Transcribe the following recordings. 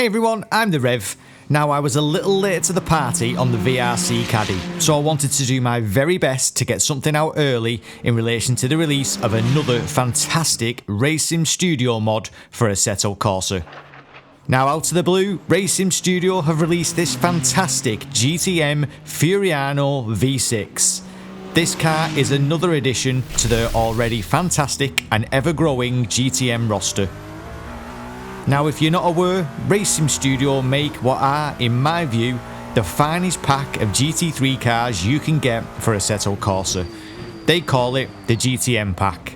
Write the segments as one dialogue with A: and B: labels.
A: Hey everyone, I'm the Rev. Now I was a little late to the party on the VRC Caddy, so I wanted to do my very best to get something out early in relation to the release of another fantastic Racing Studio mod for Assetto Corsa. Now out of the blue, Racing Studio have released this fantastic GTM Furiano V6. This car is another addition to their already fantastic and ever-growing GTM roster. Now if you're not aware, Racing Studio make what are, in my view, the finest pack of GT3 cars you can get for Assetto Corsa. They call it the GTM pack.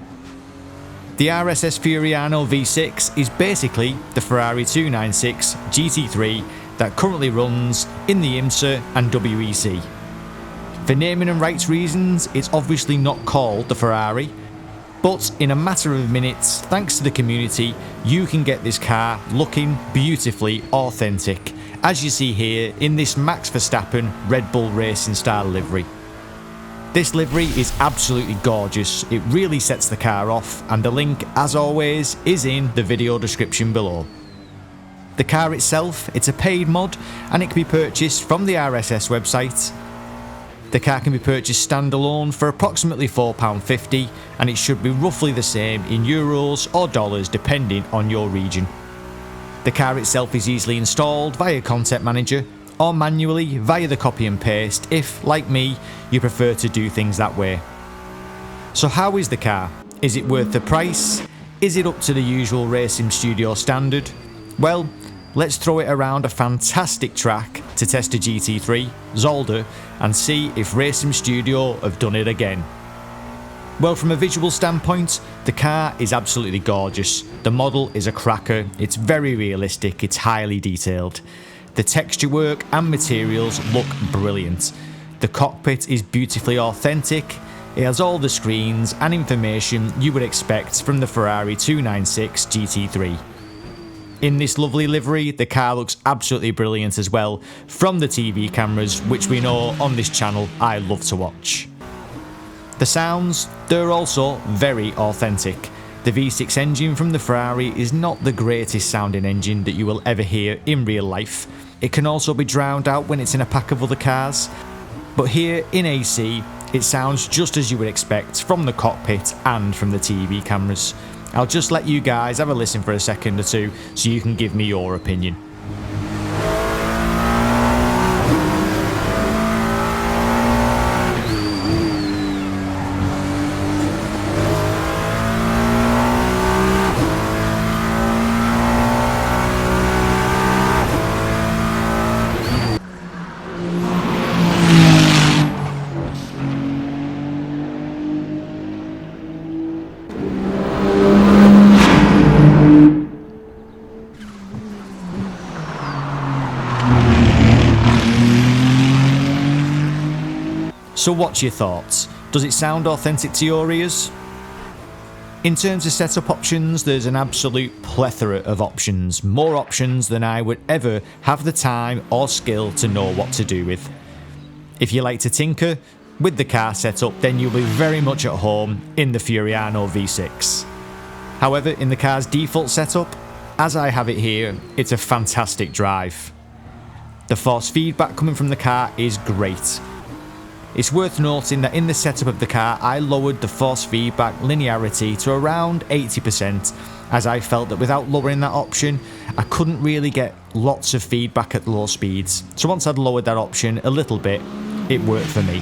A: The RSS Furiano V6 is basically the Ferrari 296 GT3 that currently runs in the IMSA and WEC. For naming and rights reasons, it's obviously not called the Ferrari, but in a matter of minutes, thanks to the community, you can get this car looking beautifully authentic, as you see here in this Max Verstappen Red Bull Racing style livery. This livery is absolutely gorgeous, it really sets the car off, and the link, as always, is in the video description below. The car itself, it's a paid mod, and it can be purchased from the RSS website. The car can be purchased standalone for approximately £4.50, and it should be roughly the same in euros or dollars depending on your region. The car itself is easily installed via Content Manager or manually via the copy and paste if, like me, you prefer to do things that way. So how is the car? Is it worth the price? Is it up to the usual Racing Studio standard? Well, let's throw it around a fantastic track to test a GT3, Zolder, and see if Racing Studio have done it again. Well, from a visual standpoint, the car is absolutely gorgeous. The model is a cracker, it's very realistic, it's highly detailed. The texture work and materials look brilliant. The cockpit is beautifully authentic. It has all the screens and information you would expect from the Ferrari 296 GT3. In this lovely livery, the car looks absolutely brilliant as well from the TV cameras, which we know on this channel I love to watch. The sounds, they're also very authentic. The V6 engine from the Ferrari is not the greatest sounding engine that you will ever hear in real life. It can also be drowned out when it's in a pack of other cars, but here in AC, it sounds just as you would expect from the cockpit and from the TV cameras. I'll just let you guys have a listen for a second or two so you can give me your opinion. So what's your thoughts? Does it sound authentic to your ears? In terms of setup options, there's an absolute plethora of options, more options than I would ever have the time or skill to know what to do with. If you like to tinker with the car setup, then you'll be very much at home in the Furiano V6. However, in the car's default setup, as I have it here, it's a fantastic drive. The force feedback coming from the car is great. It's worth noting that in the setup of the car, I lowered the force feedback linearity to around 80%, as I felt that without lowering that option, I couldn't really get lots of feedback at low speeds. So once I'd lowered that option a little bit, it worked for me.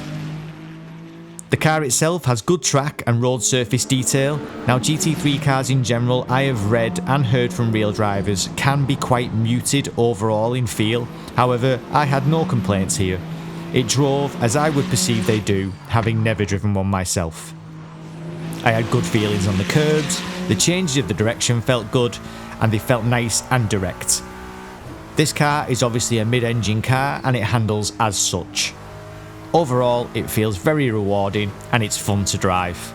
A: The car itself has good track and road surface detail. Now GT3 cars in general, I have read and heard from real drivers, can be quite muted overall in feel. However, I had no complaints here. It drove as I would perceive they do, having never driven one myself. I had good feelings on the curbs, the changes of the direction felt good, and they felt nice and direct. This car is obviously a mid-engine car and it handles as such. Overall, it feels very rewarding and it's fun to drive.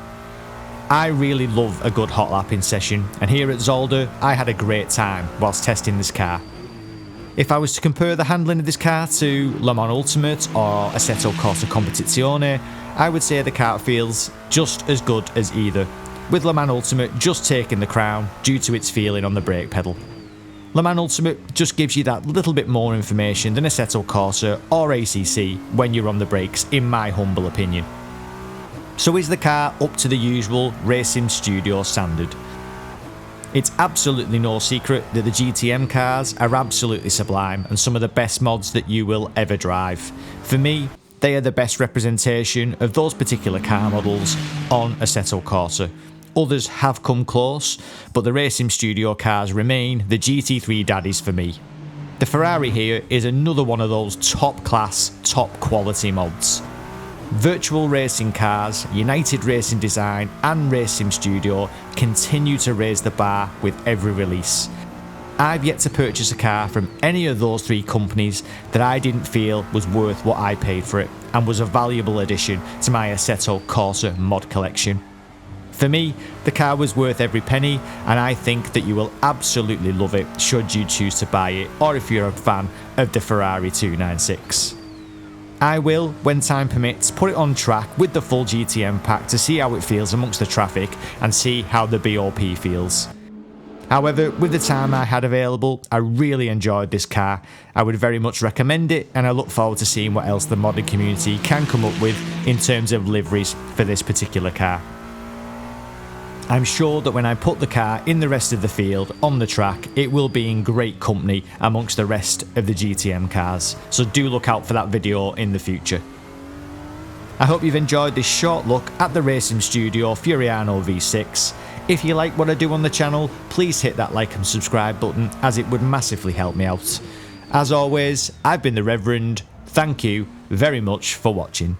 A: I really love a good hot lapping session, and here at Zolder, I had a great time whilst testing this car. If I was to compare the handling of this car to Le Mans Ultimate or Assetto Corsa Competizione, I would say the car feels just as good as either, with Le Mans Ultimate just taking the crown due to its feeling on the brake pedal. Le Mans Ultimate just gives you that little bit more information than Assetto Corsa or ACC when you're on the brakes, in my humble opinion. So is the car up to the usual Racing Studio standard? It's absolutely no secret that the GTM cars are absolutely sublime and some of the best mods that you will ever drive. For me, they are the best representation of those particular car models on Assetto Corsa. Others have come close, but the Racing Studio cars remain the GT3 daddies for me. The Ferrari here is another one of those top class, top quality mods. Virtual racing cars, United Racing Design and Racing Studio continue to raise the bar with every release. I've yet to purchase a car from any of those three companies that I didn't feel was worth what I paid for it and was a valuable addition to my Assetto Corsa mod collection. For me, the car was worth every penny, and I think that you will absolutely love it should you choose to buy it, or if you're a fan of the Ferrari 296. I will, when time permits, put it on track with the full GTM pack to see how it feels amongst the traffic and see how the BOP feels. However, with the time I had available, I really enjoyed this car. I would very much recommend it, and I look forward to seeing what else the modding community can come up with in terms of liveries for this particular car. I'm sure that when I put the car in the rest of the field on the track, it will be in great company amongst the rest of the GTM cars, so do look out for that video in the future. I hope you've enjoyed this short look at the Racing Studio Furiano V6. If you like what I do on the channel, please hit that like and subscribe button, as it would massively help me out. As always, I've been the Reverend. Thank you very much for watching.